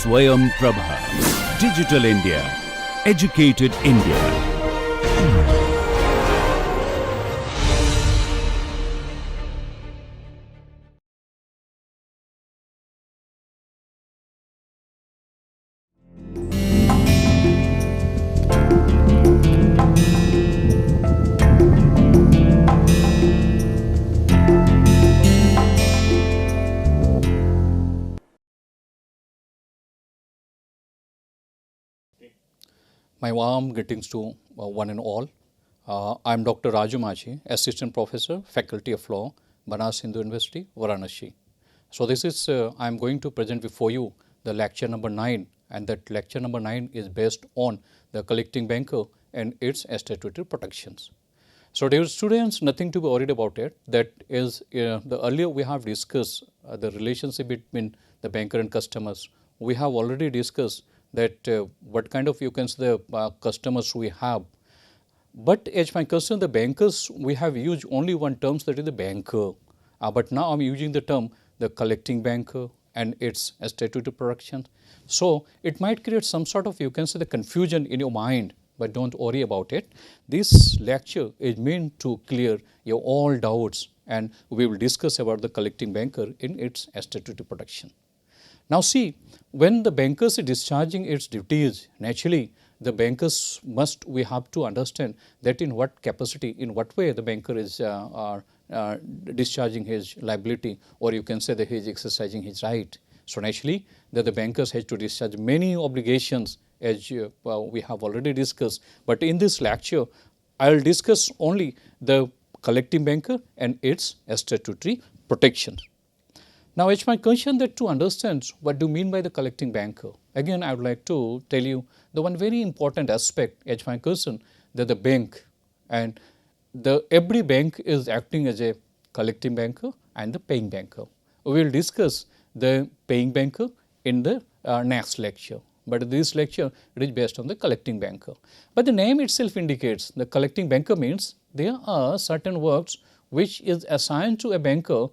Swayam Prabha. Digital India. Educated India. My warm greetings to one and all. I am Dr. Raju Machi, Assistant Professor, Faculty of Law, Banaras Hindu University, Varanasi. So this is, I am going to present before you the lecture number 9, and that lecture number 9 is based on the collecting banker and its statutory protections. So dear students, nothing to be worried about it. That is, the earlier we have discussed the relationship between the banker and customers. We have already discussed that what kind of, you can say, the customers we have. But as my concern, the bankers, we have used only one term, that is the banker. But now I am using the term the collecting banker and its statutory protections. So it might create some sort of, you can say, the confusion in your mind, but don't worry about it. This lecture is meant to clear your all doubts, and we will discuss about the collecting banker in its statutory protection. Now see, when the bankers is discharging its duties, naturally the bankers must, we have to understand that in what capacity, in what way the banker is discharging his liability, or you can say that he is exercising his right. So naturally that the bankers has to discharge many obligations, as we have already discussed. But in this lecture, I will discuss only the collecting banker and its statutory protections. Now, it's my concern that to understand what do you mean by the collecting banker, again I would like to tell you the one very important aspect, as my concern, that the bank and every bank is acting as a collecting banker and the paying banker. We will discuss the paying banker in the next lecture, but this lecture it is based on the collecting banker. But the name itself indicates the collecting banker means there are certain works which is assigned to a banker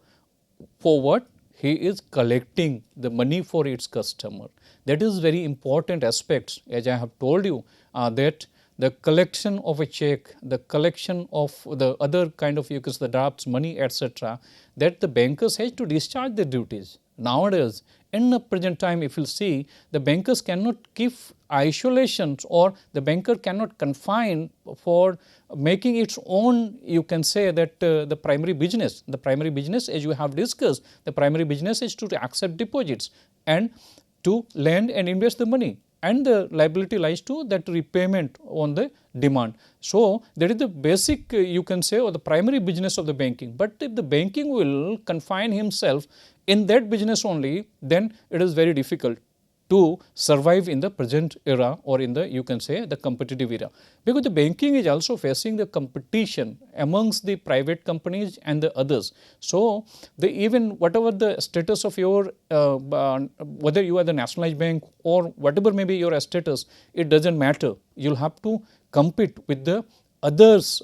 for what? He is collecting the money for its customer. That is very important aspect, as I have told you, that the collection of a check, the collection of the other kind of, you can say, the drafts, money, etc., that the bankers has to discharge their duties. Nowadays, in the present time, if you see, the bankers cannot keep isolations, or the banker cannot confine for making its own, you can say that the primary business. The primary business, as you have discussed, the primary business is to accept deposits and to lend and invest the money, and the liability lies to that repayment on the demand. So that is the basic, you can say, or the primary business of the banking. But if the banking will confine himself in that business only, then it is very difficult to survive in the present era, or in the, you can say, the competitive era, because the banking is also facing the competition amongst the private companies and the others. So the even whatever the status of your whether you are the nationalized bank or whatever may be your status, it doesn't matter. You'll have to compete with the others,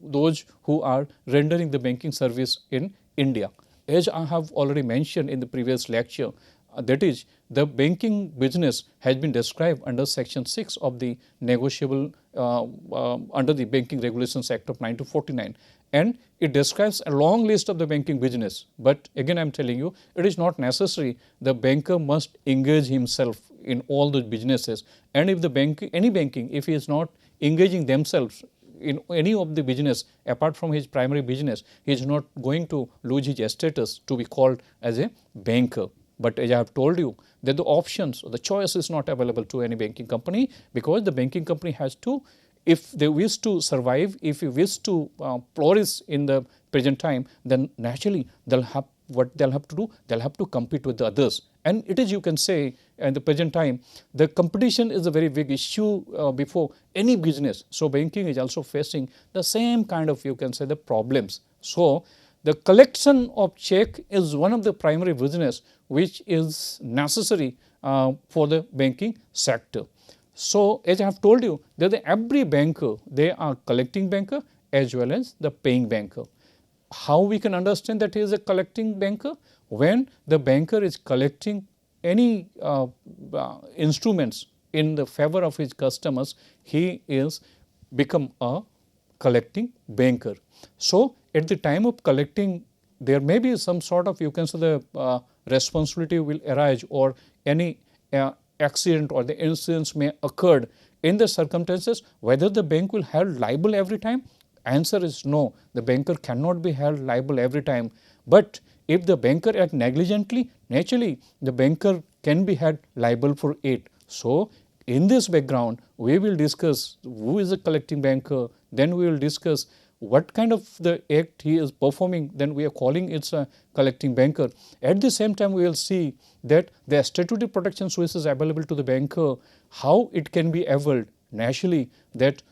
those who are rendering the banking service in India. As I have already mentioned in the previous lecture, that is, the banking business has been described under section 6 of the Negotiable under the Banking Regulations Act of 1949, and it describes a long list of the banking business. But again I am telling you, it is not necessary. The banker must engage himself in all those businesses, and if the any banking, if he is not engaging themselves in any of the business apart from his primary business, he is not going to lose his status to be called as a banker. But as I have told you that the options, the choice is not available to any banking company, because the banking company has to, if they wish to survive, if you wish to flourish in the present time, then naturally they'll have what they'll have to do, they'll have to compete with the others. And it is, you can say, in the present time, the competition is a very big issue before any business. So banking is also facing the same kind of, you can say, the problems. So the collection of check is one of the primary business which is necessary for the banking sector. So as I have told you that every banker, they are collecting banker as well as the paying banker. How we can understand that he is a collecting banker? When the banker is collecting any instruments in the favor of his customers, he is become a collecting banker. So, at the time of collecting, there may be some sort of, you can say, the responsibility will arise, or any accident or the incidents may occur. In the circumstances, whether the bank will held liable every time? Answer is no, the banker cannot be held liable every time. But if the banker act negligently, naturally the banker can be held liable for it. So, in this background, we will discuss who is a collecting banker, then we will discuss what kind of the act he is performing, then we are calling it a collecting banker. At the same time, we will see that the statutory protection services available to the banker, how it can be availed. Naturally, that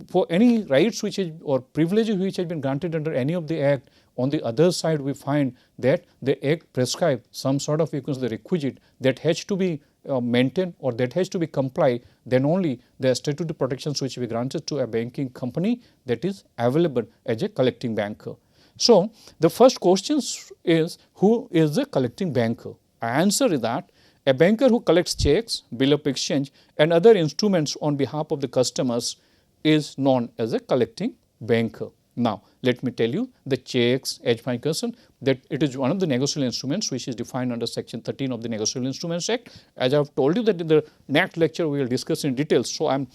for any rights which is, or privileges which has been granted under any of the act, on the other side we find that the act prescribe some sort of, the requisite that has to be maintained, or that has to be complied, then only the statutory protections which we granted to a banking company that is available as a collecting banker. So, the first question is, who is the collecting banker? Answer is that a banker who collects checks, bill of exchange and other instruments on behalf of the customers is known as a collecting banker. Now, let me tell you the checks, as far as concerned, that it is one of the negotiable instruments which is defined under section 13 of the Negotiable Instruments Act. As I have told you that in the next lecture we will discuss in details. So, I am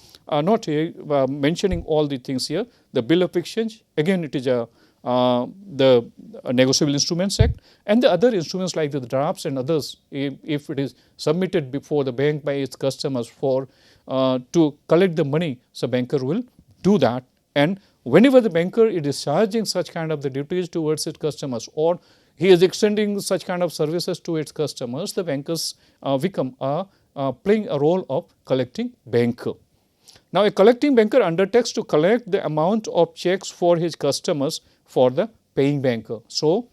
not mentioning all the things here. The bill of exchange, again it is the Negotiable Instruments Act, and the other instruments like the drafts and others, if it is submitted before the bank by its customers for to collect the money, so banker will do that. And whenever the banker is discharging such kind of the duties towards its customers, or he is extending such kind of services to its customers, the bankers become playing a role of collecting banker. Now, a collecting banker undertakes to collect the amount of checks for his customers for the paying banker. So,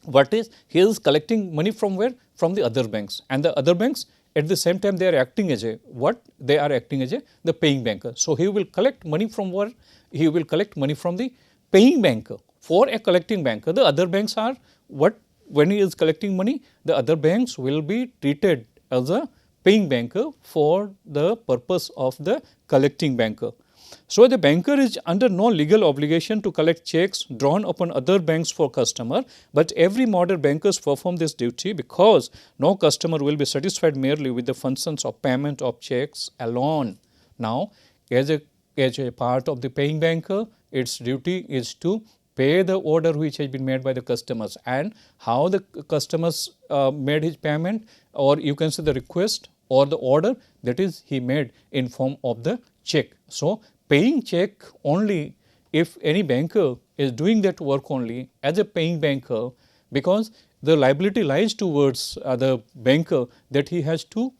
what is, he is collecting money from where? From the other banks, and the other banks at the same time they are acting as a what? They are acting as a the paying banker. So, he will collect money from where? He will collect money from the paying banker. For a collecting banker, the other banks are what? When he is collecting money, the other banks will be treated as a paying banker for the purpose of the collecting banker. So, the banker is under no legal obligation to collect checks drawn upon other banks for customer, but every modern bankers perform this duty because no customer will be satisfied merely with the functions of payment of checks alone. Now, as a part of the paying banker, its duty is to pay the order which has been made by the customers, and how the customers made his payment, or you can say the request or the order, that is he made in form of the check. So, paying check only if any banker is doing that work only as a paying banker, because the liability lies towards the banker that he has to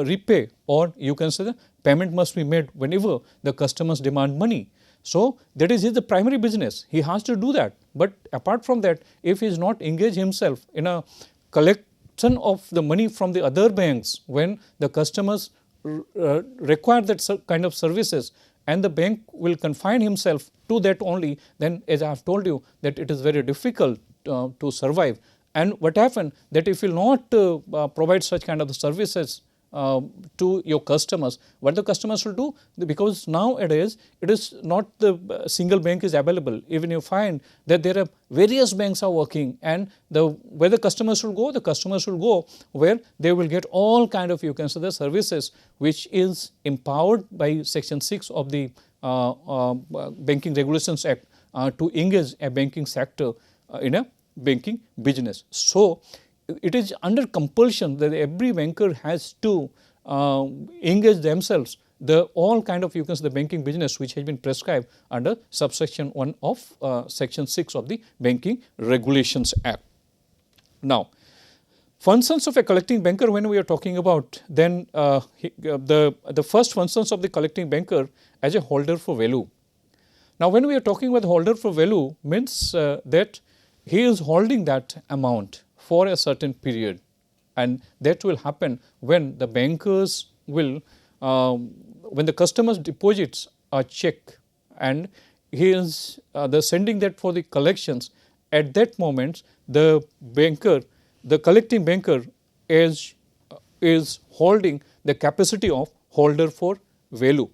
repay, or you can say the payment must be made whenever the customers demand money. So, that is his the primary business, he has to do that. But apart from that, if he is not engaged himself in a collection of the money from the other banks when the customers require that kind of services, and the bank will confine himself to that only, then as I have told you that it is very difficult to survive. And what happened that if you will not provide such kind of services to your customers, what the customers will do, because nowadays it is not the single bank is available. Even you find that there are various banks are working, and where the customers will go, the customers will go where they will get all kind of, you can say, the services which is empowered by section 6 of the Banking Regulations Act to engage a banking sector in a banking business. So, it is under compulsion that every banker has to engage themselves the all kind of, you can say, the banking business which has been prescribed under subsection 1 of section 6 of the Banking Regulations Act. Now, functions of a collecting banker, when we are talking about, then the first functions of the collecting banker as a holder for value. Now, when we are talking about holder for value, means that he is holding that amount for a certain period, and that will happen when the bankers will, when the customers deposits a check and he is sending that for the collections, at that moment the banker, the collecting banker, as is holding the capacity of holder for value.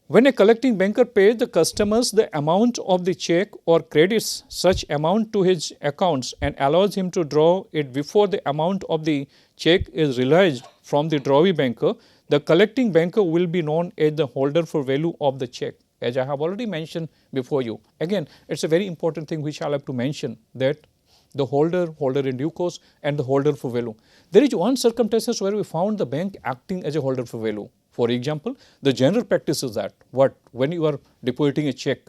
When a collecting banker pays the customers the amount of the check or credits such amount to his accounts and allows him to draw it before the amount of the check is realized from the drawee banker, the collecting banker will be known as the holder for value of the check, as I have already mentioned before you. Again, it is a very important thing which I will have to mention, that the holder in due course and the holder for value. There is one circumstances where we found the bank acting as a holder for value. For example, the general practice is that when you are depositing a check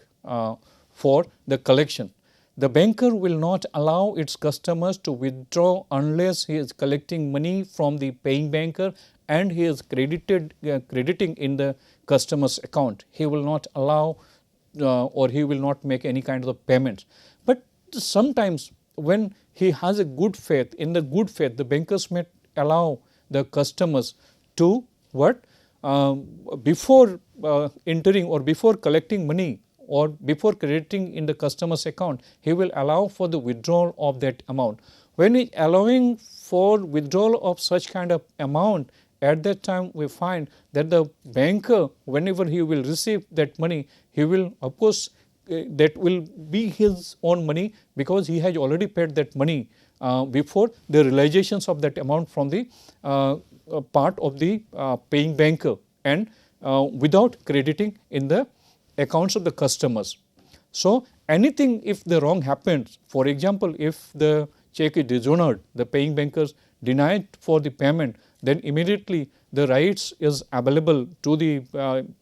for the collection, the banker will not allow its customers to withdraw unless he is collecting money from the paying banker and he is crediting in the customer's account. He will not allow or he will not make any kind of payments. But sometimes when he has a good faith, in the good faith, the bankers may allow the customers to before entering or before collecting money or before crediting in the customer's account, he will allow for the withdrawal of that amount. When he allowing for withdrawal of such kind of amount, at that time we find that the banker, whenever he will receive that money, he will of course that will be his own money, because he has already paid that money before the realizations of that amount from the part of the paying banker and without crediting in the accounts of the customers. So, anything if the wrong happens, for example, if the check is dishonored, the paying bankers denied for the payment, then immediately the rights is available to the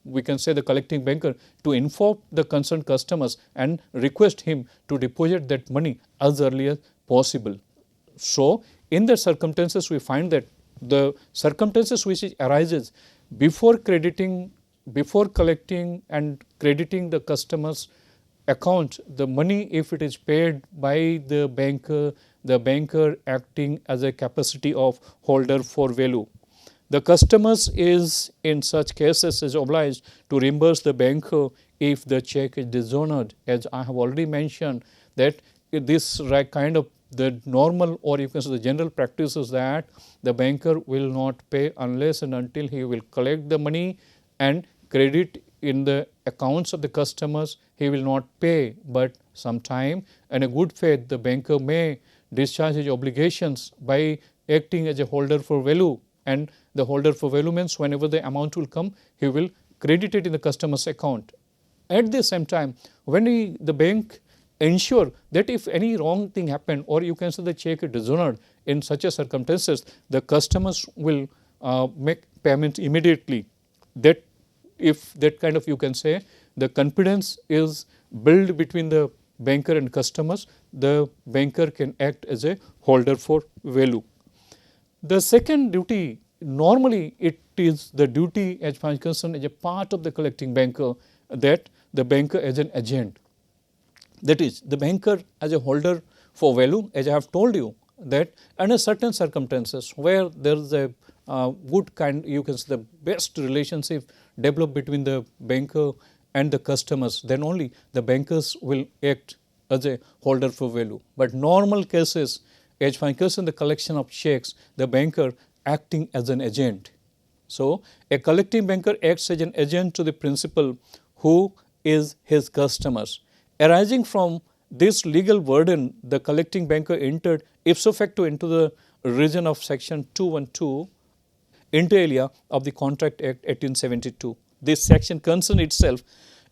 we can say the collecting banker to inform the concerned customers and request him to deposit that money as early as possible. So, in the circumstances we find that the circumstances which arises before collecting and crediting the customer's account, the money if it is paid by the banker acting as a capacity of holder for value. The customers is in such cases is obliged to reimburse the banker if the check is dishonored, as I have already mentioned that this kind of the normal or you can say the general practice is that the banker will not pay unless and until he will collect the money and credit in the accounts of the customers. He will not pay, but sometime in a good faith the banker may discharge his obligations by acting as a holder for value, and the holder for value means whenever the amount will come, he will credit it in the customer's account. At the same time, when the bank ensure that if any wrong thing happened or you can say the check is dishonored, in such a circumstances the customers will make payment immediately. That if that kind of you can say the confidence is built between the banker and customers, the banker can act as a holder for value. The second duty, normally it is the duty as far as concerned as a part of the collecting banker, that the banker as an agent. That is, the banker as a holder for value, as I have told you that under certain circumstances where there is a good kind, you can say the best relationship developed between the banker and the customers, then only the bankers will act as a holder for value. But normal cases, as far as concerned the collection of checks, the banker acting as an agent. So, a collecting banker acts as an agent to the principal who is his customers. Arising from this legal burden, the collecting banker entered ipso facto into the region of section 212 inter alia of the Contract Act 1872. This section concerns itself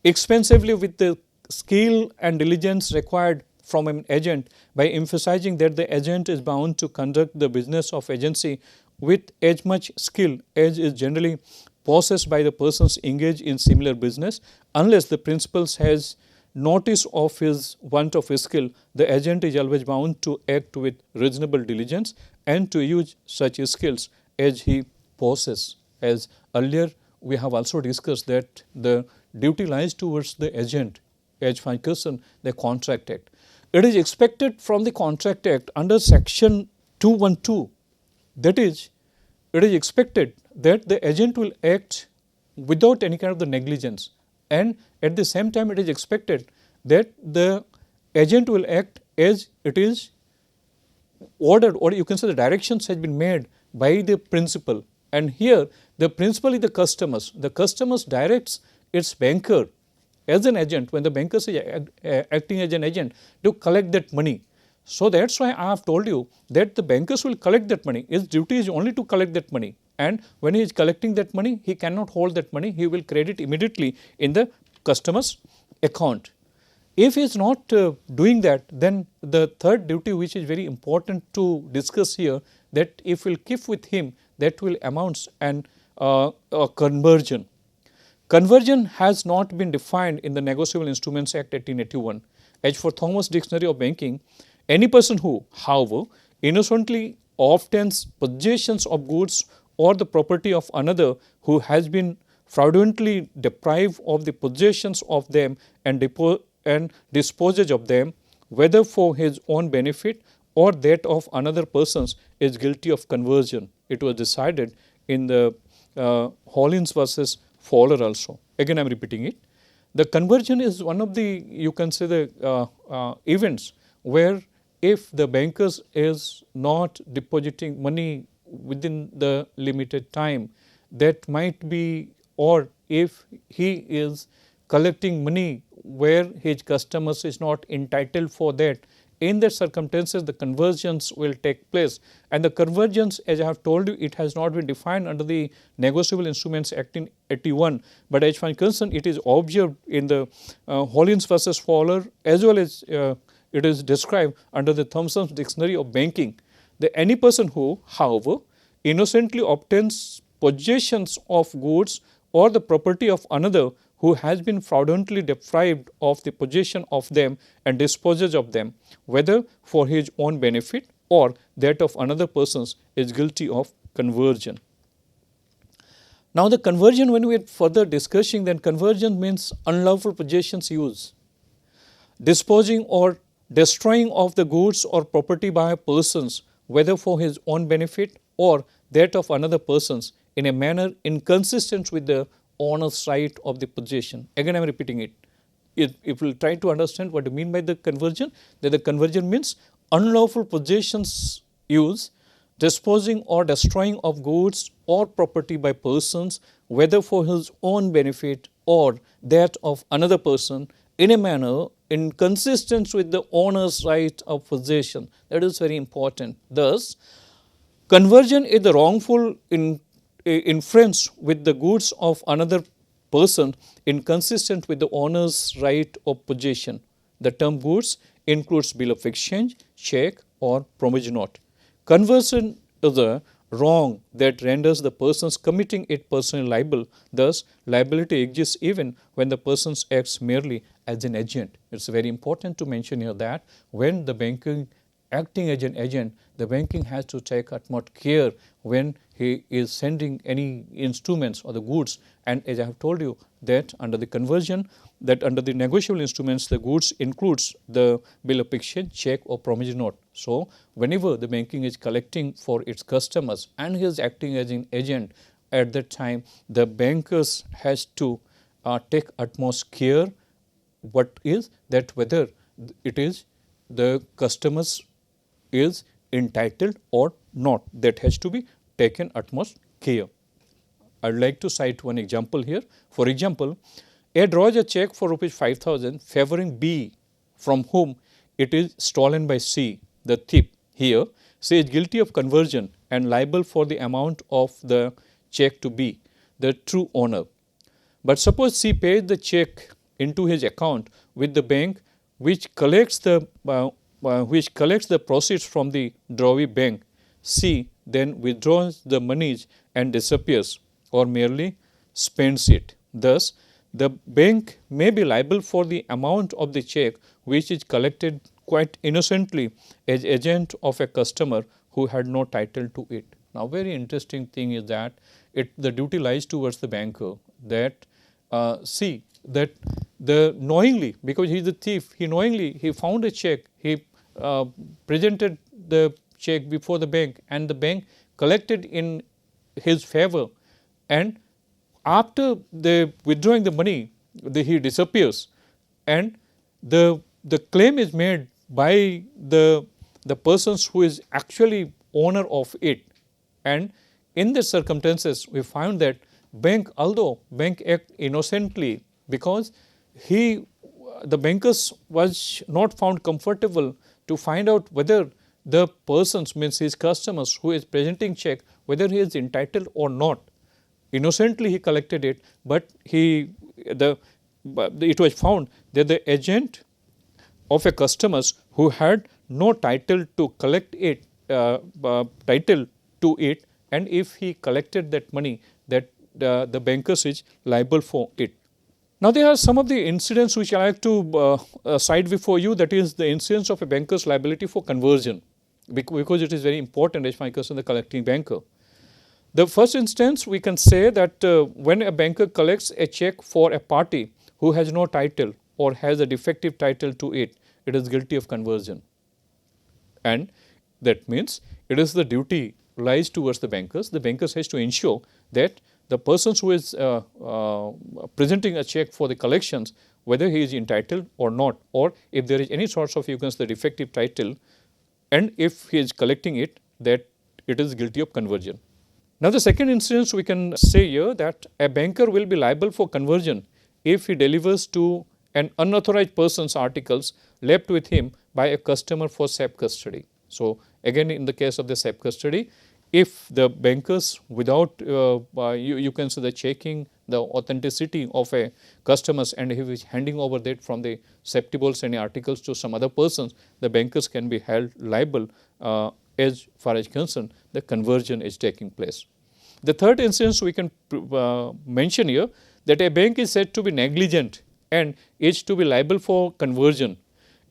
extensively with the skill and diligence required from an agent, by emphasizing that the agent is bound to conduct the business of agency with as much skill as is generally possessed by the persons engaged in similar business. Unless the principal has notice of his want of skill, the agent is always bound to act with reasonable diligence and to use such skills as he possesses. As earlier we have also discussed that the duty lies towards the agent as far as concerned the Contract Act. It is expected from the Contract Act under section 212, that is, it is expected that the agent will act without any kind of the negligence, and at the same time it is expected that the agent will act as it is ordered, or you can say the directions has been made by the principal, and here the principal is the customers. The customers directs its banker as an agent, when the banker is acting as an agent, to collect that money. So that's why I have told you that the bankers will collect that money. His duty is only to collect that money, and when he is collecting that money, he cannot hold that money. He will credit immediately in the customer's account. If he is not doing that, then the third duty, which is very important to discuss here, that if we will keep with him, that will amount and a conversion. Conversion has not been defined in the Negotiable Instruments Act 1881. As for Thomas Dictionary of Banking, any person who, however, innocently obtains possessions of goods or the property of another who has been fraudulently deprived of the possessions of them and disposes of them, whether for his own benefit or that of another person's, is guilty of conversion. It was decided in the Hollins versus Fowler also. Again, I am repeating it. The conversion is one of the, you can say, the events where if the bankers is not depositing money within the limited time, that might be, or if he is collecting money where his customers is not entitled for that, in that circumstances the conversions will take place. And the conversions, as I have told you, it has not been defined under the Negotiable Instruments Act in 81, but as far as concerned, it is observed in the Hollins versus Fowler, as well as it is described under the Thomson's Dictionary of Banking. That any person who, however, innocently obtains possessions of goods or the property of another who has been fraudulently deprived of the possession of them and disposes of them, whether for his own benefit or that of another person's, is guilty of conversion. Now, the conversion, when we are further discussing, then conversion means unlawful possessions use, disposing or destroying of the goods or property by persons, whether for his own benefit or that of another person's, in a manner inconsistent with the owner's right of the possession. Again, I am repeating it. If we will try to understand what you mean by the conversion, that the conversion means unlawful possessions use, disposing or destroying of goods or property by persons, whether for his own benefit or that of another person, in a manner inconsistent with the owner's right of possession. That is very important. Thus, conversion is the wrongful inference with the goods of another person inconsistent with the owner's right of possession. The term goods includes bill of exchange, check or promissory note. Conversion is a wrong that renders the persons committing it personally liable. Thus, liability exists even when the person acts merely as an agent. It is very important to mention here that when the banking acting as an agent, the banking has to take utmost care when he is sending any instruments or the goods. And as I have told you that under the conversion, that under the negotiable instruments, the goods includes the bill of exchange, check or promissory note. So, whenever the banking is collecting for its customers and he is acting as an agent, at that time the bankers has to take utmost care what is that whether it is the customers is entitled or not. That has to be taken utmost care. I would like to cite one example here. For example, A draws a check for rupees 5,000 favoring B, from whom it is stolen by C, the thief. Here, C is guilty of conversion and liable for the amount of the check to B, the true owner. But suppose C pays the check into his account with the bank, which collects the proceeds from the drawee bank. C then withdraws the monies and disappears or merely spends it. Thus, the bank may be liable for the amount of the check which is collected quite innocently as agent of a customer who had no title to it. Now, very interesting thing is that the duty lies towards the banker that see that the knowingly, because he is a thief, he found a check, he presented the check before the bank and the bank collected in his favor, and after the withdrawing the money, he disappears, and the claim is made by the the persons who is actually owner of it. And in these circumstances, we found that although bank act innocently, because the bankers was not found comfortable to find out whether the persons, means his customers who is presenting check, whether he is entitled or not. Innocently he collected it, but it was found that the agent of a customers who had no title to collect it, title to it, and if he collected that money, that the bankers is liable for it. Now, there are some of the incidents which I like to cite before you, that is the incidence of a banker's liability for conversion, because it is very important as far as the collecting banker. The first instance, we can say that when a banker collects a check for a party who has no title or has a defective title to it, it is guilty of conversion. And that means it is the duty lies towards the bankers. The bankers has to ensure that the persons who is presenting a check for the collections, whether he is entitled or not, or if there is any sorts of the defective title, and if he is collecting it, that it is guilty of conversion. Now, the second instance we can say here that a banker will be liable for conversion if he delivers to an unauthorized person's articles left with him by a customer for safe custody. So, again in the case of the safe custody, if the bankers without you can say the checking the authenticity of a customers, and he is handing over that from the septibles any articles to some other persons, the bankers can be held liable as far as concerned the conversion is taking place. The third instance we can mention here, that a bank is said to be negligent and is to be liable for conversion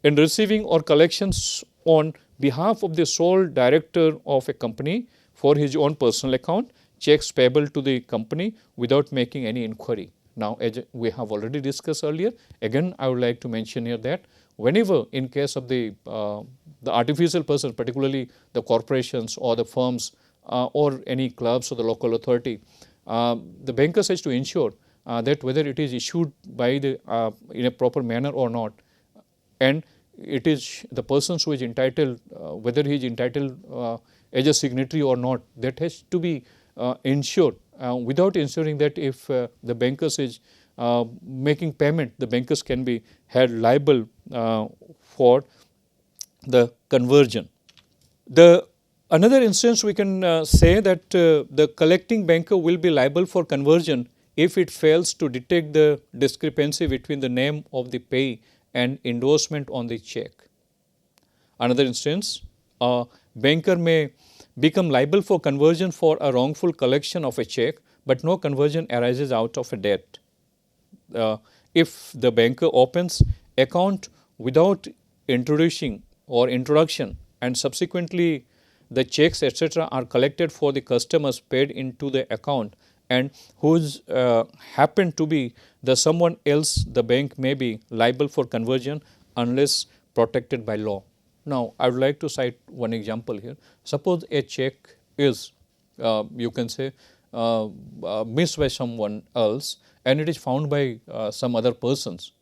in receiving or collections on behalf of the sole director of a company for his own personal account, checks payable to the company without making any inquiry. Now, as we have already discussed earlier, again I would like to mention here that whenever in case of the artificial person, particularly the corporations or the firms or any clubs or the local authority, the bankers has to ensure that whether it is issued by the in a proper manner or not, and it is the persons who is entitled, whether he is entitled as a signatory or not, that has to be ensured. Without ensuring that, if the bankers is making payment, the bankers can be held liable for the conversion. Another instance we can say that the collecting banker will be liable for conversion if it fails to detect the discrepancy between the name of the payee and endorsement on the check. Another instance, a banker may become liable for conversion for a wrongful collection of a check, but no conversion arises out of a debt. If the banker opens account without introduction and subsequently the checks etc. are collected for the customers paid into the account, and whose happen to be the someone else, the bank may be liable for conversion unless protected by law. Now, I would like to cite one example here. Suppose a check is you can say missed by someone else, and it is found by some other persons,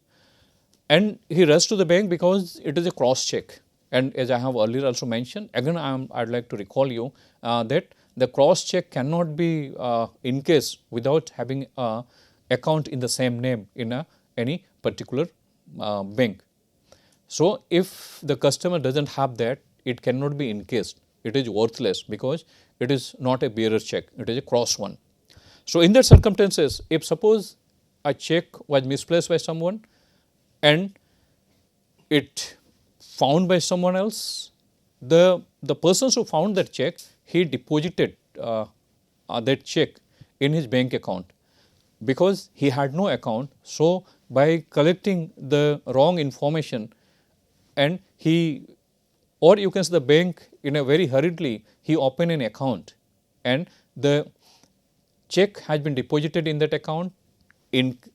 and he rushes to the bank because it is a cross check. And as I have earlier also mentioned, again I would like to recall you that the cross check cannot be in case without having a account in the same name in any particular bank. So, if the customer does not have that, it cannot be encased, it is worthless because it is not a bearer check, it is a cross one. So, in that circumstances, if suppose a check was misplaced by someone and it found by someone else, the persons who found that check, he deposited that check in his bank account because he had no account. So, by collecting the wrong information, and or you can say the bank in a very hurriedly, he opened an account and the check has been deposited in that account,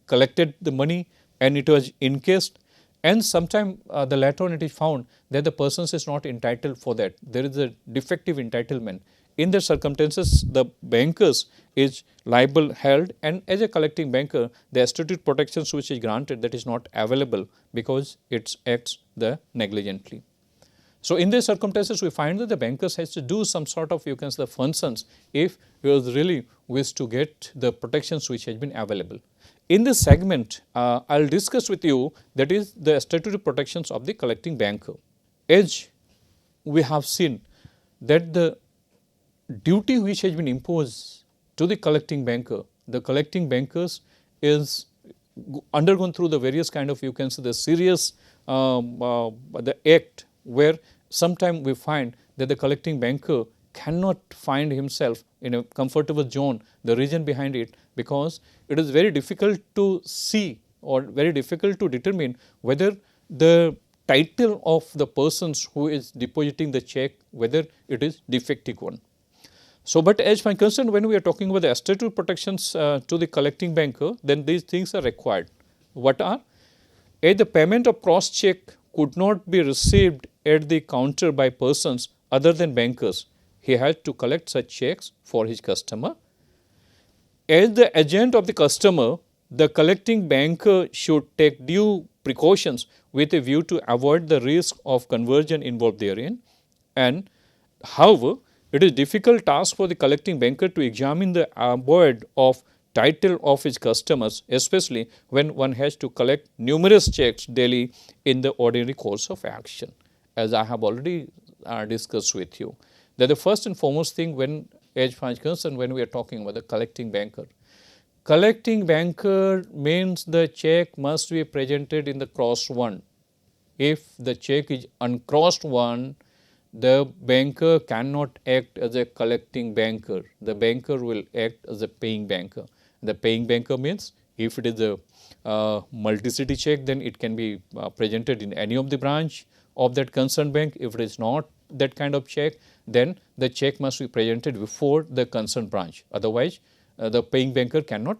collected the money and it was encased, and sometime the later on it is found that the person is not entitled for that, there is a defective entitlement. In the circumstances, the bankers is liable held, and as a collecting banker, the statute protections which is granted, that is not available because it acts the negligently. So, in these circumstances, we find that the bankers has to do some sort of, you can say, the functions if you really wish to get the protections which has been available. In this segment, I will discuss with you, that is the statutory protections of the collecting banker. As we have seen that the duty which has been imposed to the collecting banker, the collecting bankers is undergone through the various kind of, you can say, the serious the act, where sometime we find that the collecting banker cannot find himself in a comfortable zone. The reason behind it, because it is very difficult to see or very difficult to determine whether the title of the persons who is depositing the check, whether it is defective one. So, but as far as concerned, when we are talking about the statutory protections to the collecting banker, then these things are required. What are? A, the payment of cross check could not be received at the counter by persons other than bankers. He had to collect such checks for his customer. As the agent of the customer, the collecting banker should take due precautions with a view to avoid the risk of conversion involved therein. And however, it is a difficult task for the collecting banker to examine the abode of title of his customers, especially when one has to collect numerous checks daily in the ordinary course of action. As I have already discussed with you, that the first and foremost thing, when as far as concerned, when we are talking about the collecting banker means the check must be presented in the crossed one. If the check is uncrossed one, the banker cannot act as a collecting banker. The banker will act as a paying banker. The paying banker means, if it is a multi-city check, then it can be presented in any of the branch of that concerned bank. If it is not that kind of check, then the check must be presented before the concerned branch. Otherwise, the paying banker cannot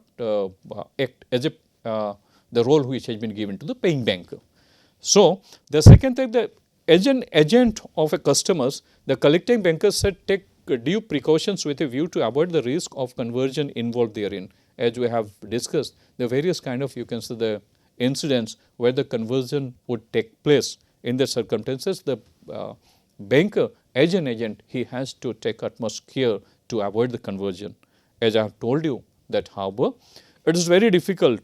act as a the role which has been given to the paying banker. So, the second thing, that as an agent of a customers, the collecting banker said take due precautions with a view to avoid the risk of conversion involved therein. As we have discussed, the various kind of, you can say, the incidents where the conversion would take place. In the circumstances, the banker as an agent, he has to take utmost care to avoid the conversion. As I have told you that, however, it is very difficult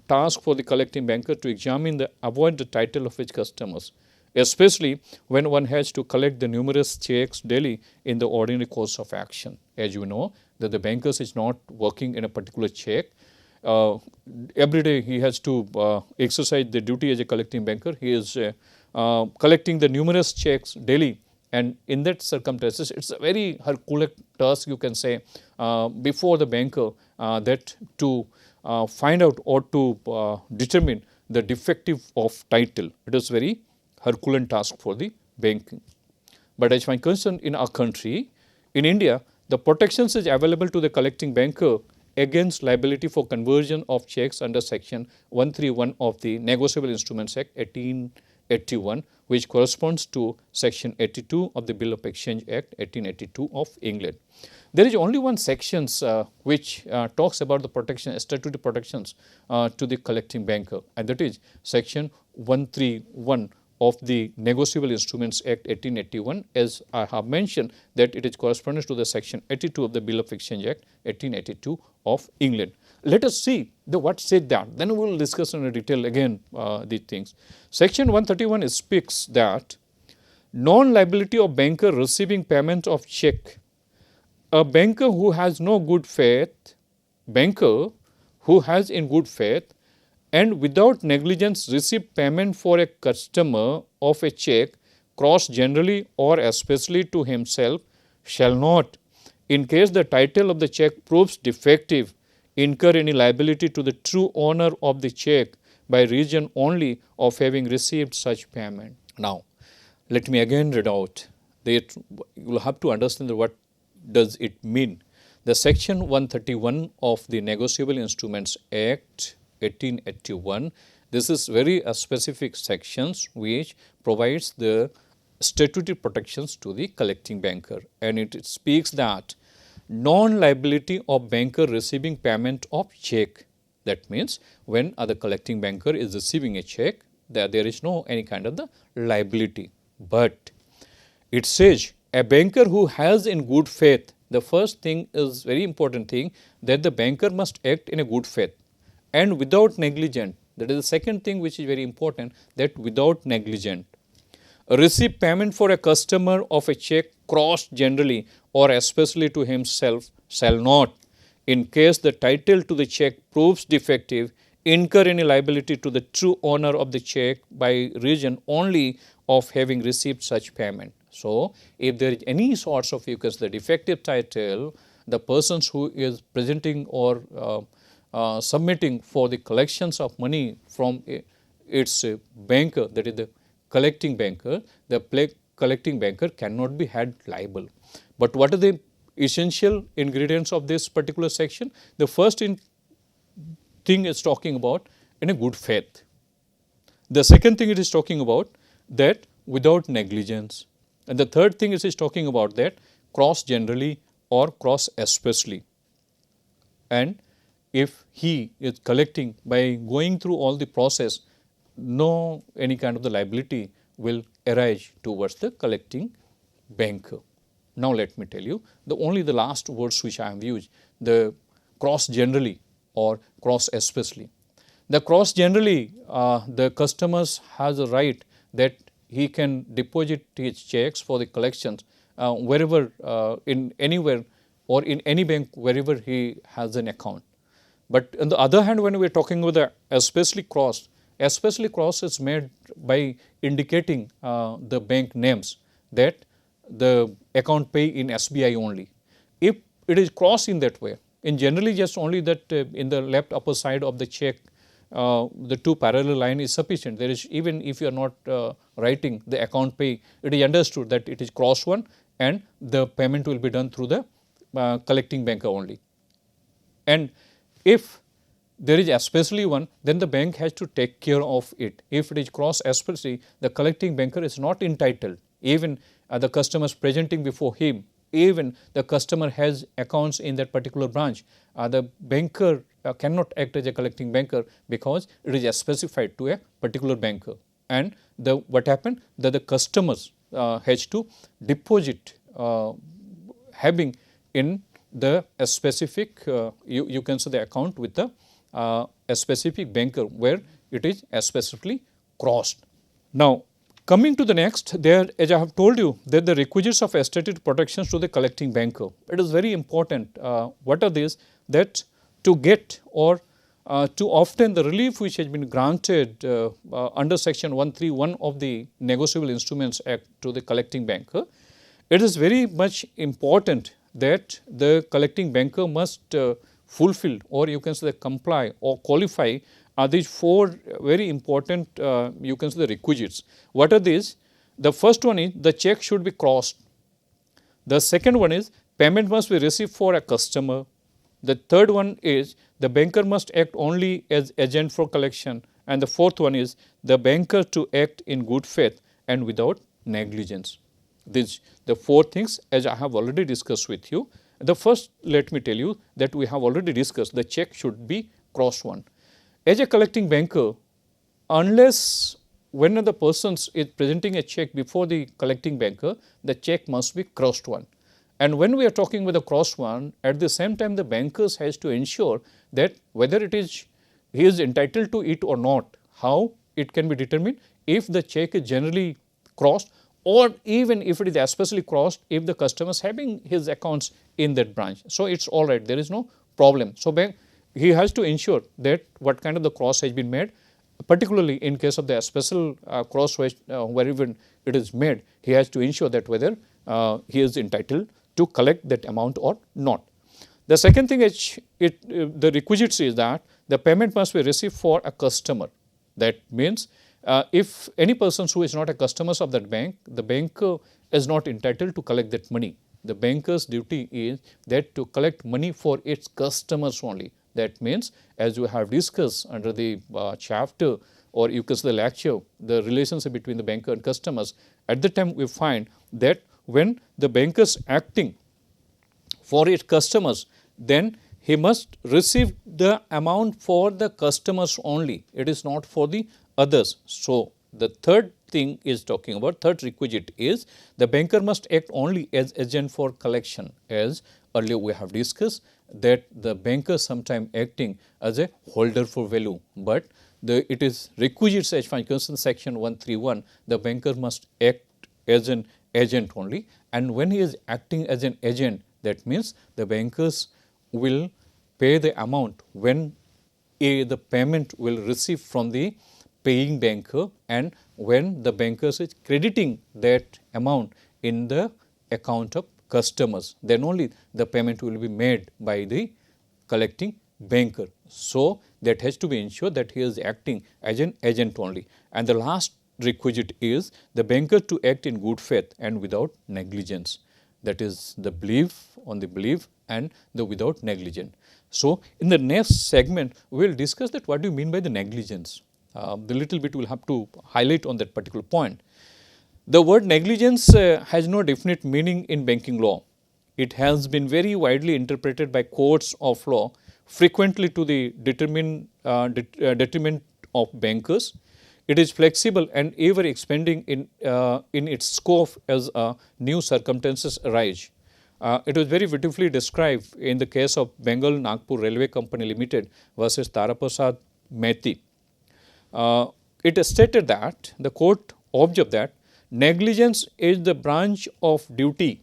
task for the collecting banker to examine the avoid the title of his customers, especially when one has to collect the numerous checks daily in the ordinary course of action. As you know, that the bankers is not working in a particular check. Every day he has to exercise the duty as a collecting banker. He is collecting the numerous checks daily, and in that circumstances, it's a very Herculean task, you can say, before the banker, that to find out or to determine the defective of title. It is very Herculean task for the banking. But as far as concerned, in our country, in India, the protections is available to the collecting banker against liability for conversion of checks under section 131 of the Negotiable Instruments Act 1881, which corresponds to section 82 of the Bill of Exchange Act 1882 of England. There is only one section which talks about the protection, statutory protections to the collecting banker, and that is section 131 of the Negotiable Instruments Act 1881, as I have mentioned that it is corresponding to the section 82 of the Bill of Exchange Act 1882 of England. Let us see what said that, then we will discuss in detail again these things. Section 131 speaks that non-liability of banker receiving payment of check. A banker who has no good faith, banker who has in good faith and without negligence receive payment for a customer of a check crossed generally or especially to himself shall not, in case the title of the check proves defective, incur any liability to the true owner of the check by reason only of having received such payment. Now, let me again read out. You will have to understand what does it mean. The section 131 of the Negotiable Instruments Act 1881, this is very specific sections which provides the statutory protections to the collecting banker, and it speaks that non-liability of banker receiving payment of check. That means when the collecting banker is receiving a check, there is no any kind of the liability. But It says a banker who has in good faith, the first thing is very important thing, that the banker must act in a good faith and without negligence. That is the second thing which is very important, that without negligence. Receive payment for a customer of a check crossed generally or especially to himself shall not, in case the title to the check proves defective, incur any liability to the true owner of the check by reason only of having received such payment. So, if there is any sorts of the defective title, the persons who is presenting or submitting for the collections of money from its banker, that is the collecting banker, the collecting banker cannot be held liable. But what are the essential ingredients of this particular section? The first thing is talking about in a good faith. The second thing it is talking about that without negligence. And the third thing it is talking about that cross generally or cross especially. And if he is collecting by going through all the process, no any kind of the liability will arise towards the collecting banker. Now, let me tell you only the last words which I have used, the cross generally or cross especially. The cross generally, the customers has a right that he can deposit his checks for the collections wherever in anywhere or in any bank wherever he has an account. But on the other hand, when we are talking about the especially cross is made by indicating the bank names that the account pay in SBI only. If it is crossed in that way, in generally just only that in the left upper side of the check, the two parallel line is sufficient. There is, even if you are not writing the account pay, it is understood that it is cross one and the payment will be done through the collecting banker only. And if there is especially one, then the bank has to take care of it. If it is cross especially, the collecting banker is not entitled, even the customers presenting before him, even the customer has accounts in that particular branch, the banker cannot act as a collecting banker because it is specified to a particular banker. And what happened, that the customers has to deposit having in the specific you can say the account with the a specific banker where it is specifically crossed. Now, coming to the next, there, as I have told you, that the requisites of statutory protections to the collecting banker. It is very important. What are these? That to get or to obtain the relief which has been granted under section 131 of the Negotiable Instruments Act to the collecting banker, it is very much important that the collecting banker must fulfill, or you can say comply or qualify these four very important you can say the requisites. What are these? The first one is the check should be crossed. The second one is payment must be received for a customer. The third one is the banker must act only as agent for collection, and the fourth one is the banker to act in good faith and without negligence. These the four things as I have already discussed with you. The first, let me tell you that we have already discussed the check should be crossed one. As a collecting banker, unless when the person is presenting a check before the collecting banker, the check must be crossed one. And when we are talking with a cross one, at the same time the bankers has to ensure that whether it is he is entitled to it or not. How it can be determined? If the check is generally crossed, or even if it is especially crossed if the customer is having his accounts in that branch. So, it is all right, there is no problem. So, he has to ensure that what kind of the cross has been made, particularly in case of the special cross wherever it is made, he has to ensure that whether he is entitled to collect that amount or not. The second thing is the requisites is that the payment must be received for a customer. That means if any person who is not a customer of that bank, the banker is not entitled to collect that money. The banker's duty is that to collect money for its customers only. That means, as we have discussed under the chapter, or you can say the lecture, the relationship between the banker and customers, at the time we find that when the banker is acting for its customers, then he must receive the amount for the customers only. It is not for the others. So, the third thing is talking about, third requisite is the banker must act only as agent for collection. As earlier we have discussed that the banker sometimes acting as a holder for value, but it is requisites as far as section 131, the banker must act as an agent only, and when he is acting as an agent, that means the bankers will pay the amount when the payment will receive from the paying banker, and when the bankers is crediting that amount in the account of customers, then only the payment will be made by the collecting banker. So, that has to be ensured that he is acting as an agent only. And the last requisite is the banker to act in good faith and without negligence. That is the belief on the belief and the without negligence. So, in the next segment we will discuss that what do you mean by the negligence. The little bit we will have to highlight on that particular point. The word negligence has no definite meaning in banking law. It has been very widely interpreted by courts of law, frequently to the detriment of bankers. It is flexible and ever expanding in its scope as new circumstances arise. It was very beautifully described in the case of Bengal Nagpur Railway Company Limited versus Taraprasad Mehti. It is stated that the court observed that negligence is the branch of duty.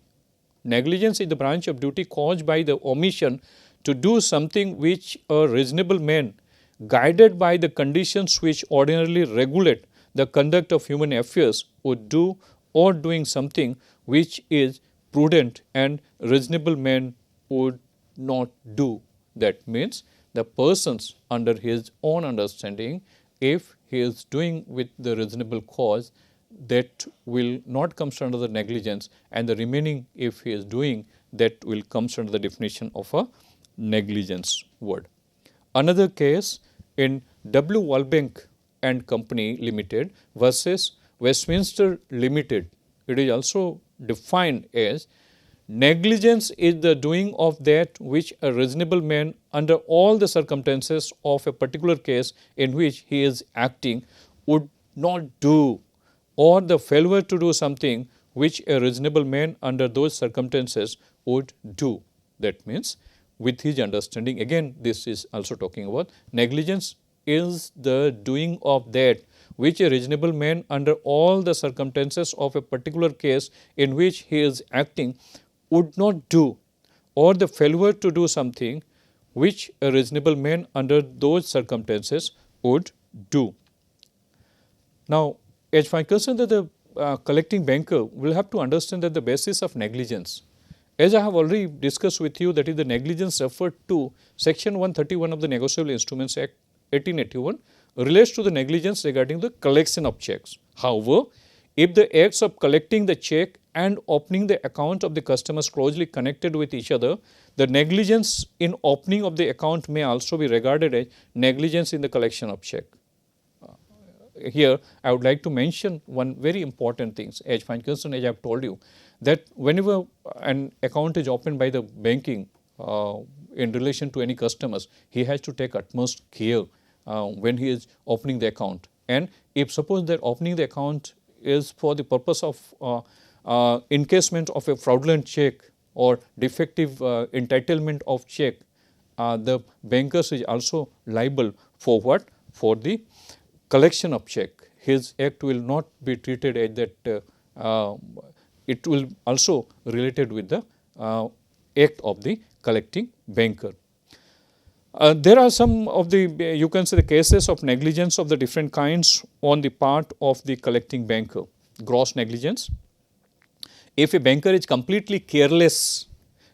Negligence is the branch of duty caused by the omission to do something which a reasonable man, guided by the conditions which ordinarily regulate the conduct of human affairs, would do, or doing something which is prudent and reasonable man would not do. That means the persons under his own understanding, if he is doing with the reasonable cause, that will not come under the negligence, and the remaining if he is doing, that will come under the definition of a negligence word. Another case in W. Walbank and Company Limited versus Westminster Limited, it is also defined as negligence is the doing of that which a reasonable man under all the circumstances of a particular case in which he is acting would not do, or the failure to do something which a reasonable man under those circumstances would do. That means with his understanding, again this is also talking about negligence is the doing of that which a reasonable man under all the circumstances of a particular case in which he is acting would not do, or the failure to do something which a reasonable man under those circumstances would do. Now, as far as concerned that the collecting banker will have to understand that the basis of negligence, as I have already discussed with you, that is the negligence referred to section 131 of the Negotiable Instruments Act 1881 relates to the negligence regarding the collection of checks. However, if the acts of collecting the check and opening the account of the customers closely connected with each other, the negligence in opening of the account may also be regarded as negligence in the collection of check. Here I would like to mention one very important thing, as far as I have told you, that whenever an account is opened by the banking in relation to any customers, he has to take utmost care when he is opening the account. And if suppose that opening the account is for the purpose of encasement of a fraudulent check or defective entitlement of check, the bankers is also liable for what? For the collection of check. His act will not be treated as that, it will also related with the act of the collecting banker. There are some of the, you can say, the cases of negligence of the different kinds on the part of the collecting banker. Gross negligence. If a banker is completely careless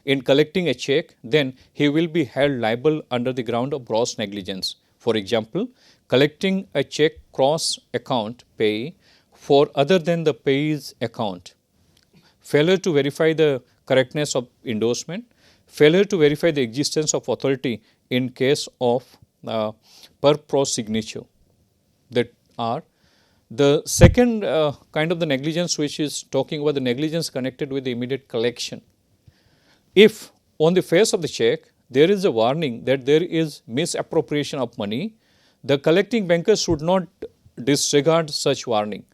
in collecting a check, then he will be held liable under the ground of gross negligence. For example, collecting a check cross account pay for other than the payee's account, failure to verify the correctness of endorsement, failure to verify the existence of authority in case of per pro signature. That are the second kind of the negligence, which is talking about the negligence connected with the immediate collection. If on the face of the check there is a warning that there is misappropriation of money, the collecting banker should not disregard such warning.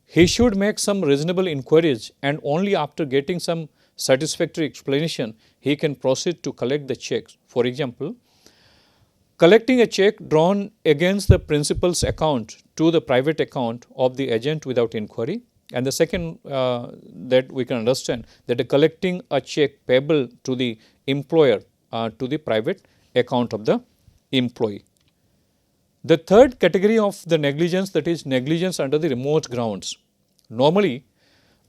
he should make some reasonable inquiries, and only after getting some satisfactory explanation he can proceed to collect the checks. For example, collecting a check drawn against the principal's account to the private account of the agent without inquiry. And the second that we can understand, that collecting a check payable to the employer to the private account of the employee. The third category of the negligence, that is negligence under the remote grounds. Normally,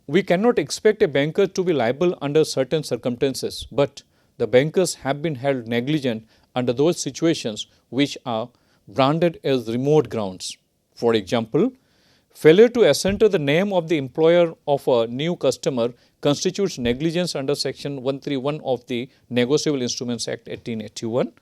we cannot expect a banker to be liable under certain circumstances, but the bankers have been held negligent under those situations which are branded as remote grounds. For example, failure to enter the name of the employer of a new customer constitutes negligence under section 131 of the Negotiable Instruments Act 1881.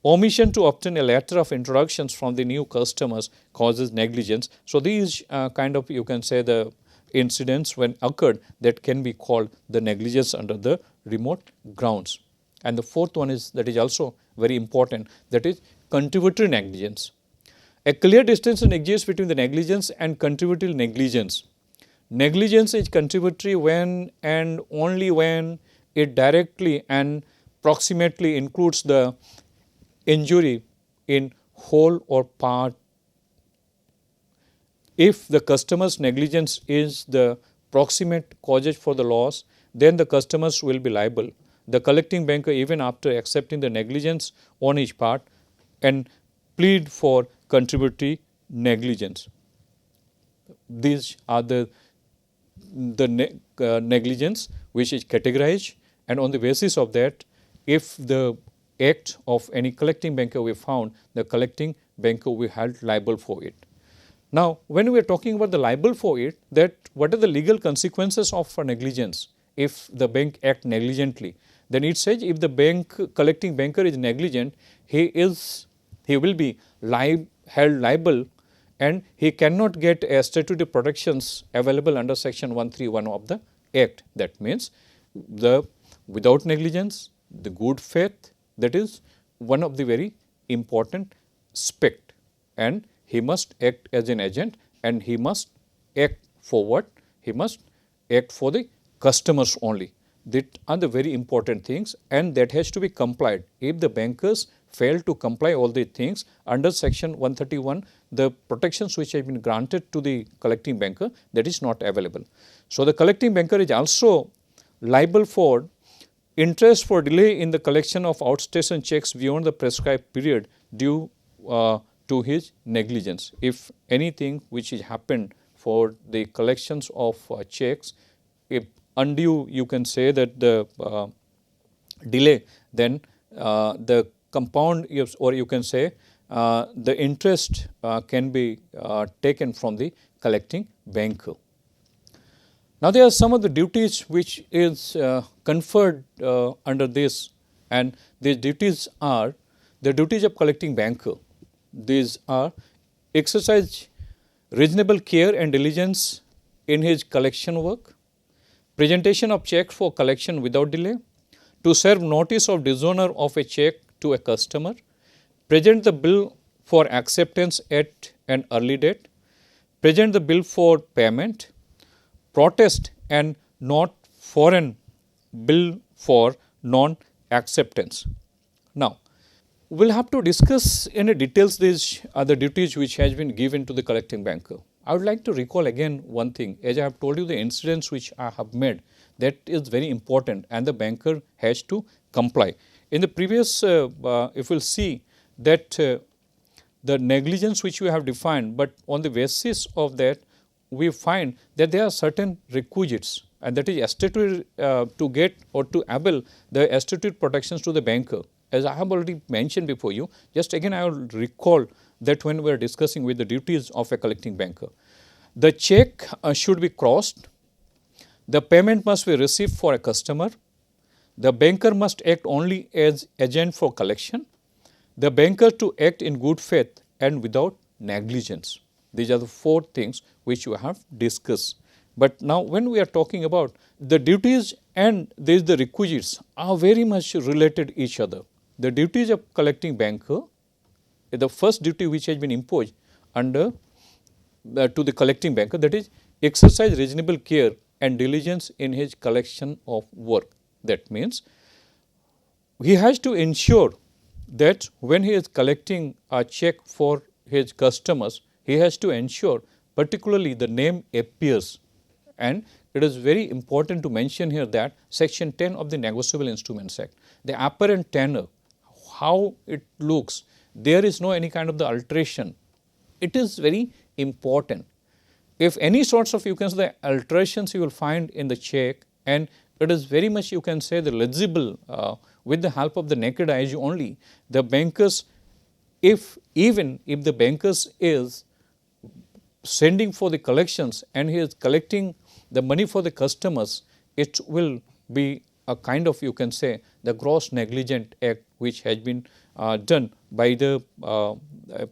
Omission to obtain a letter of introductions from the new customers causes negligence. So, these kind of, you can say, the incidents when occurred that can be called the negligence under the remote grounds. And the fourth one is, that is also very important, that is contributory negligence. A clear distinction exists between the negligence and contributory negligence. Negligence is contributory when and only when it directly and proximately includes the injury in whole or part. If the customer's negligence is the proximate cause for the loss, then the customers will be liable. The collecting banker, even after accepting the negligence on his part, and plead for contributory negligence. These are the negligence which is categorized, and on the basis of that, if the act of any collecting banker we found, the collecting banker we held liable for it. Now, when we are talking about the liable for it, that what are the legal consequences of negligence if the bank act negligently? Then it says, if the bank collecting banker is negligent, he will be held liable, and he cannot get statutory protections available under section 131 of the act. That means, without negligence, the good faith, that is one of the very important aspect, and he must act as an agent, and he must act for what? He must act for the customers only. That are the very important things, and that has to be complied. If the bankers fail to comply all the things under section 131, the protections which have been granted to the collecting banker, that is not available. So, the collecting banker is also liable for interest for delay in the collection of outstanding checks beyond the prescribed period due to his negligence. If anything which has happened for the collections of checks, if undue, you can say that the delay, then the compound, or you can say the interest can be taken from the collecting banker. Now, there are some of the duties which is conferred under this, and these duties are the duties of collecting banker. These are exercise reasonable care and diligence in his collection work, presentation of check for collection without delay, to serve notice of dishonor of a check to a customer, present the bill for acceptance at an early date, present the bill for payment, protest and not foreign bill for non-acceptance. Now, we will have to discuss in details these are the duties which has been given to the collecting banker. I would like to recall again one thing, as I have told you the incidents which I have made, that is very important, and the banker has to comply. In the previous, if we will see that the negligence which we have defined, but on the basis of that we find that there are certain requisites, and that is statutory to get or to avail the statutory protections to the banker. As I have already mentioned before you, just again I will recall that when we are discussing with the duties of a collecting banker. The check should be crossed, the payment must be received for a customer, the banker must act only as agent for collection, the banker to act in good faith and without negligence. These are the four things which we have discussed. But now, when we are talking about the duties and there is the requisites are very much related each other. The duties of collecting banker, the first duty which has been imposed under to the collecting banker, that is exercise reasonable care and diligence in his collection of work. That means he has to ensure that when he is collecting a check for his customers, he has to ensure particularly the name appears, and it is very important to mention here that section 10 of the Negotiable Instruments Act, the apparent tenor, how it looks, there is no any kind of the alteration. It is very important. If any sorts of, you can say, the alterations you will find in the check, and it is very much, you can say, the legible with the help of the naked eyes only, the bankers, even if the bankers is sending for the collections and he is collecting the money for the customers, it will be a kind of, you can say, the gross negligent act which has been done by the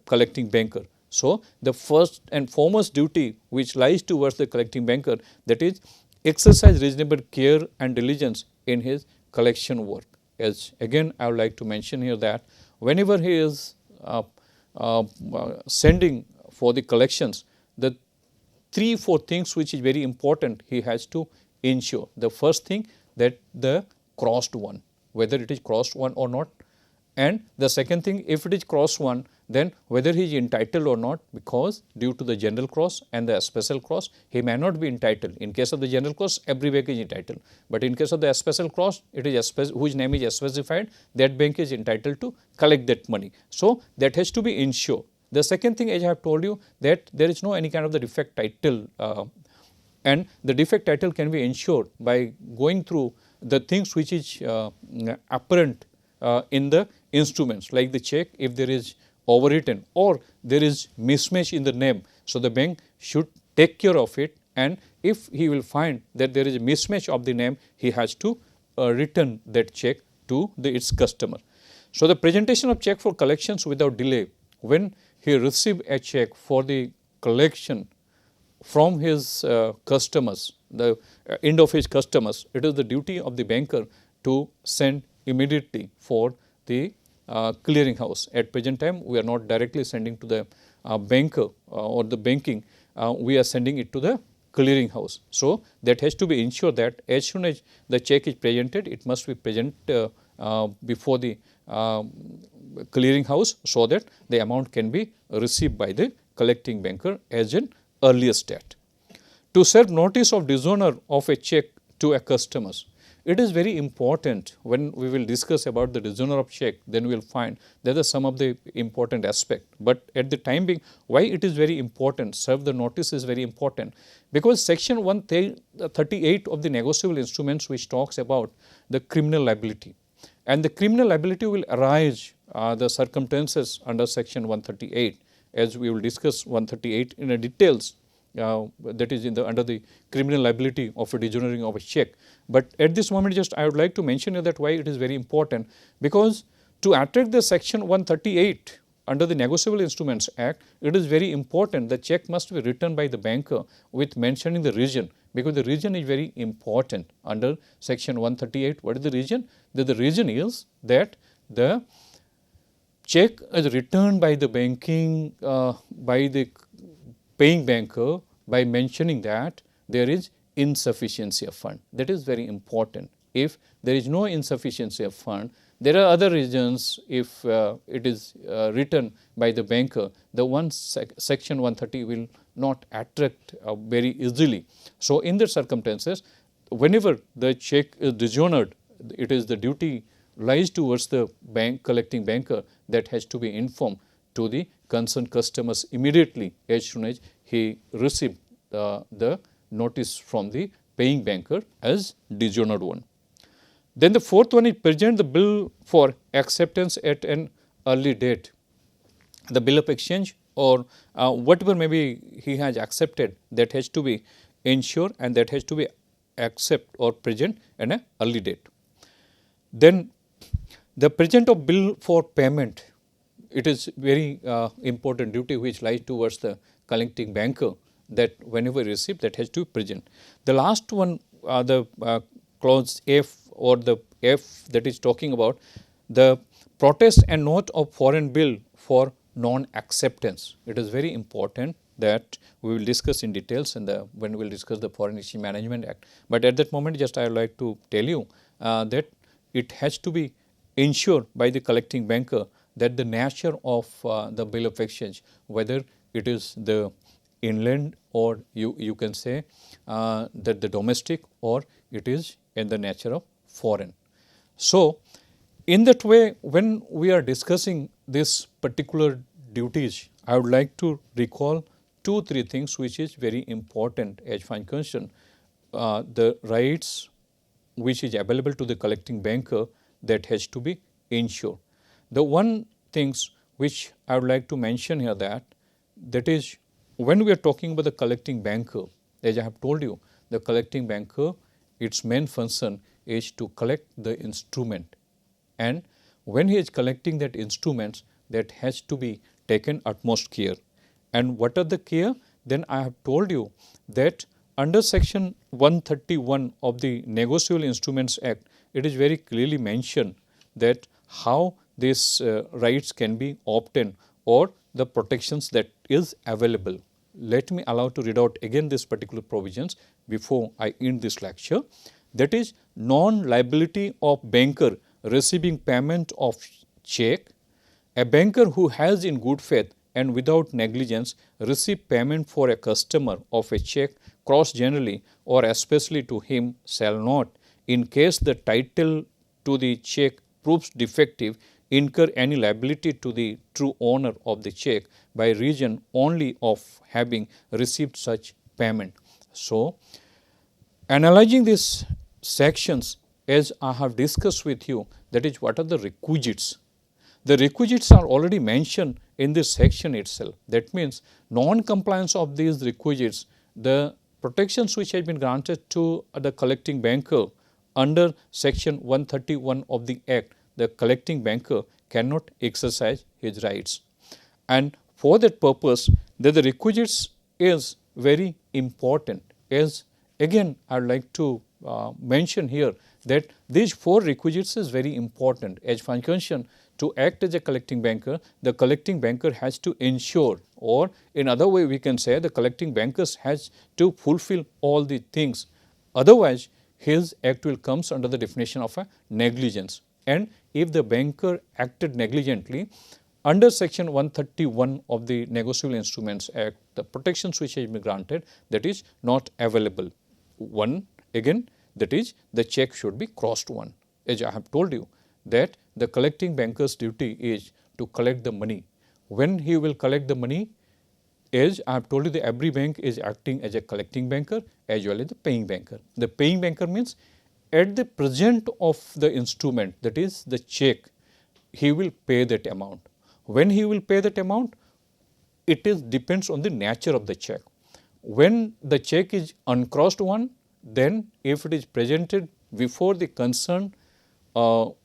collecting banker. So, the first and foremost duty which lies towards the collecting banker, that is exercise reasonable care and diligence in his collection work. As again I would like to mention here that whenever he is sending for the collections, the 3-4 things which is very important he has to ensure. The first thing, that the crossed one, whether it is crossed one or not, and the second thing, if it is crossed one, then whether he is entitled or not, because due to the general cross and the special cross, he may not be entitled. In case of the general cross, every bank is entitled, but in case of the special cross, it is whose name is specified, that bank is entitled to collect that money. So, that has to be ensured. The second thing, as I have told you, that there is no any kind of the defect title, and the defect title can be ensured by going through the things which is apparent in the instruments, like the check, if there is overwritten or there is mismatch in the name. So, the bank should take care of it, and if he will find that there is a mismatch of the name, he has to return that check to its customer. So, the presentation of check for collections without delay, when he receive a check for the collection from his customers, the end of his customers, it is the duty of the banker to send immediately for the clearing house. At present time, we are not directly sending to the banker or the banking, we are sending it to the clearing house. So, that has to be ensured that as soon as the check is presented, it must be present before the clearing house, so that the amount can be received by the collecting banker as an earliest date. To serve notice of dishonor of a check to a customers, it is very important. When we will discuss about the dishonor of check, then we will find there are some of the important aspect, but at the time being, why it is very important, serve the notice is very important, because section 138 of the Negotiable Instruments, which talks about the criminal liability, and the criminal liability will arise the circumstances under section 138, as we will discuss 138 in a details, that is in the under the criminal liability of a dishonoring of a check. But at this moment, just I would like to mention that why it is very important, because to attract the section 138 under the Negotiable Instruments Act, it is very important the check must be written by the banker with mentioning the reason, because the reason is very important under section 138. What is the reason? The reason is that the check is returned by the banking, by the paying banker, by mentioning that there is insufficiency of fund. That is very important. If there is no insufficiency of fund, there are other reasons. If it is written by the banker, the section 130 will not attract very easily. So, in the circumstances, whenever the check is dishonored, it is the duty lies towards the bank collecting banker that has to be informed to the concerned customers immediately as soon as he received the notice from the paying banker as dishonored one. Then the fourth one is present the bill for acceptance at an early date. The bill of exchange or whatever maybe he has accepted, that has to be ensured and that has to be accept or present at an early date. Then the present of bill for payment, it is very important duty which lies towards the collecting banker, that whenever received, that has to be present. The last one, the clause F or the F, that is talking about the protest and note of foreign bill for non-acceptance. It is very important that we will discuss in details when we will discuss the Foreign Exchange Management Act. But at that moment, just I would like to tell you that it has to be ensured by the collecting banker that the nature of the bill of exchange, whether it is the inland or you can say that the domestic or it is in the nature of foreign. So, in that way, when we are discussing this particular duties, I would like to recall 2-3 things which is very important as far as concerned. The rights which is available to the collecting banker that has to be ensured. The one things which I would like to mention here that is when we are talking about the collecting banker, as I have told you, the collecting banker, its main function is to collect the instrument, and when he is collecting that instruments, that has to be taken utmost care. And what are the care? Then I have told you that under section 131 of the Negotiable Instruments Act, it is very clearly mentioned that how these rights can be obtained or the protections that is available. Let me allow to read out again this particular provisions before I end this lecture. That is, non-liability of banker receiving payment of check. A banker who has in good faith and without negligence received payment for a customer of a check crossed generally or especially to him shall not, in case the title to the check proves defective, incur any liability to the true owner of the check by reason only of having received such payment. So, analyzing these sections as I have discussed with you, that is what are the requisites. The requisites are already mentioned in this section itself. That means non-compliance of these requisites, the protections which have been granted to the collecting banker under section 131 of the Act, the collecting banker cannot exercise his rights. And for that purpose, the requisites is very important. As again, I would like to mention here that these 4 requisites is very important. As far as concerned, to act as a collecting banker, the collecting banker has to ensure, or in other way we can say the collecting bankers has to fulfill all the things. Otherwise, his act will comes under the definition of a negligence. And if the banker acted negligently, under section 131 of the Negotiable Instruments Act, the protections which have been granted, that is not available. One, again, that is the check should be crossed one. As I have told you that the collecting banker's duty is to collect the money. When he will collect the money, as I have told you, that every bank is acting as a collecting banker as well as the paying banker. The paying banker means at the present of the instrument, that is the check, he will pay that amount. When he will pay that amount, it is depends on the nature of the check. When the check is uncrossed one, then if it is presented before the concerned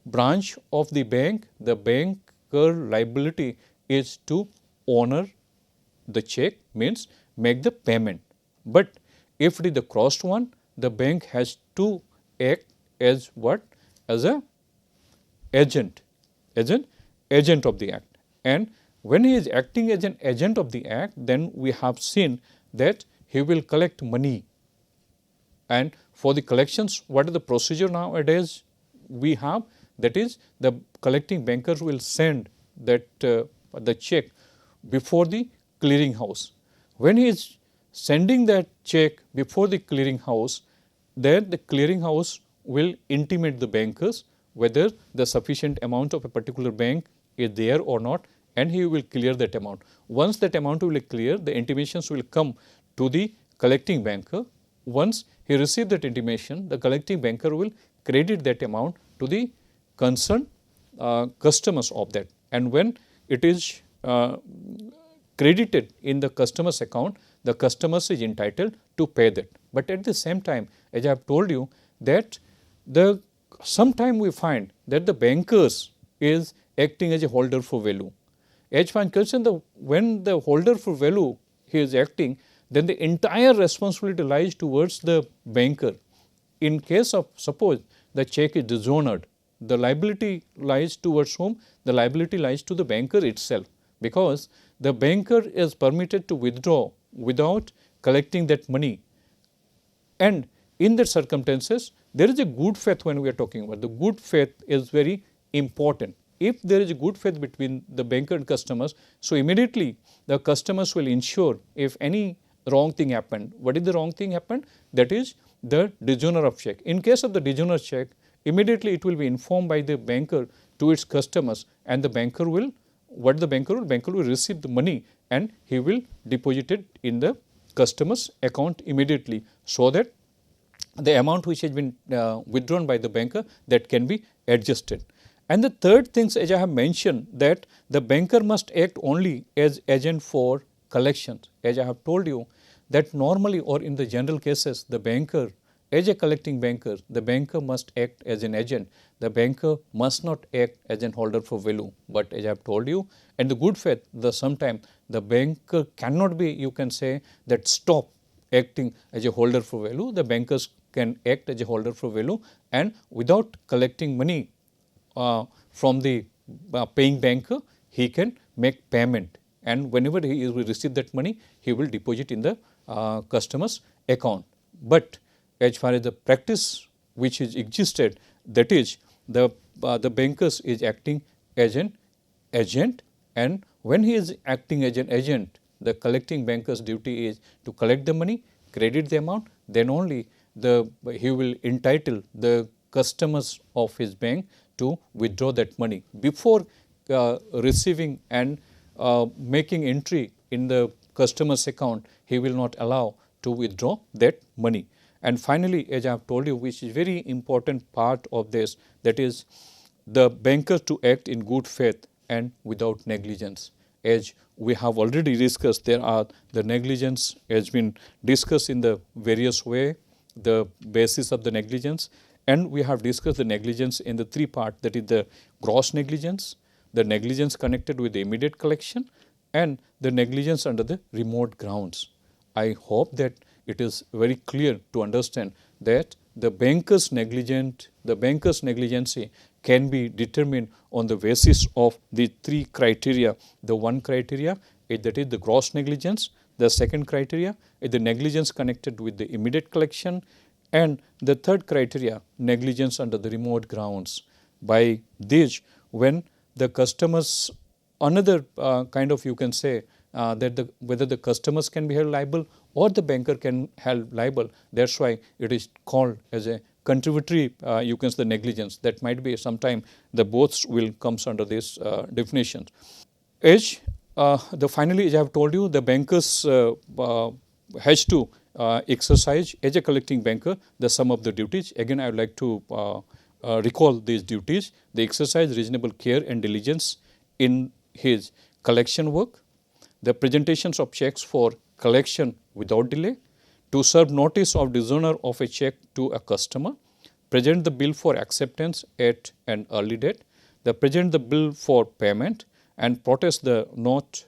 branch of the banker liability is to honor the check, means make the payment. But if it is the crossed one, the bank has to act as what? As a agent, as an agent of the act. And when he is acting as an agent of the act, then we have seen that he will collect money. And for the collections, what is the procedure nowadays we have? That is, the collecting bankers will send that the check before the clearing house. When he is sending that check before the clearing house, then the clearing house will intimate the bankers whether the sufficient amount of a particular bank is there or not, and he will clear that amount. Once that amount will be clear, the intimations will come to the collecting banker. Once he receives that intimation, the collecting banker will credit that amount to the concerned customers of that. And when it is credited in the customer's account, the customer is entitled to pay that. But at the same time, as I have told you, that sometime we find that the bankers is acting as a holder for value. As far as concerned, when the holder for value he is acting, then the entire responsibility lies towards the banker. In case of, suppose the check is dishonored, the liability lies towards whom? The liability lies to the banker itself, because the banker is permitted to withdraw without collecting that money. And in the circumstances, there is a good faith when we are talking about. The good faith is very important. If there is a good faith between the banker and customers, so immediately the customers will ensure if any wrong thing happened. What is the wrong thing happened? That is the dishonour of check. In case of the dishonour check, immediately it will be informed by the banker to its customers, and the banker will, what the banker will? Banker will receive the money and he will deposit it in the customer's account immediately, so that the amount which has been withdrawn by the banker, that can be adjusted. And the third things, as I have mentioned, that the banker must act only as agent for collections. As I have told you that normally or in the general cases, the banker, as a collecting banker, the banker must act as an agent. The banker must not act as an holder for value. But as I have told you, and the good faith, sometimes the banker cannot be, you can say, that stop acting as a holder for value. The bankers can act as a holder for value, and without collecting money from the paying banker, he can make payment, and whenever he will receive that money, he will deposit in the customer's account. But as far as the practice which is existed, that is the bankers is acting as an agent, and when he is acting as an agent, the collecting banker's duty is to collect the money, credit the amount, then only he will entitle the customers of his bank to withdraw that money. Before receiving and making entry in the customer's account, he will not allow to withdraw that money. And finally, as I have told you, which is very important part of this, that is the banker to act in good faith and without negligence. As we have already discussed, there are the negligence has been discussed in the various way, the basis of the negligence, and we have discussed the negligence in the three parts, that is the gross negligence, the negligence connected with the immediate collection, and the negligence under the remote grounds. I hope that it is very clear to understand that the banker's negligence can be determined on the basis of the three criteria. The one criteria is that is the gross negligence, the second criteria is the negligence connected with the immediate collection, and the third criteria, negligence under the remote grounds. By this, when the customers, another kind of, you can say that whether the customers can be held liable or the banker can held liable, that is why it is called as a contributory, you can say, the negligence. That might be sometime the both will comes under this definition. As finally, as I have told you, the bankers has to exercise as a collecting banker the sum of the duties. Again, I would like to recall these duties. They exercise reasonable care and diligence in his collection work, the presentations of checks for collection without delay, to serve notice of dishonour of a check to a customer, present the bill for acceptance at an early date, the present the bill for payment, and protest the not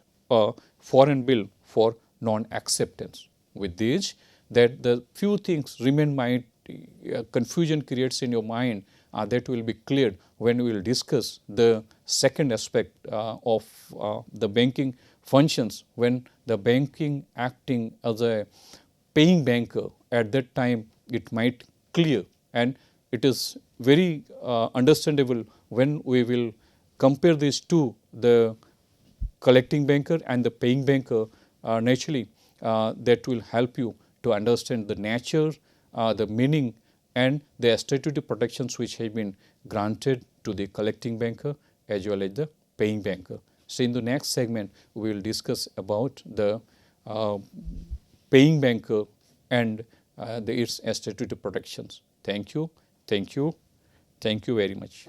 foreign bill for non-acceptance. With this, that the few things remain, my confusion creates in your mind, that will be cleared when we will discuss the second aspect of the banking functions, when the banking acting as a paying banker. At that time it might clear, and it is very understandable when we will compare these two, the collecting banker and the paying banker. Naturally that will help you to understand the nature, the meaning, and the statutory protections which have been granted to the collecting banker as well as the paying banker. So in the next segment we will discuss about the paying banker and its statutory protections. Thank you very much.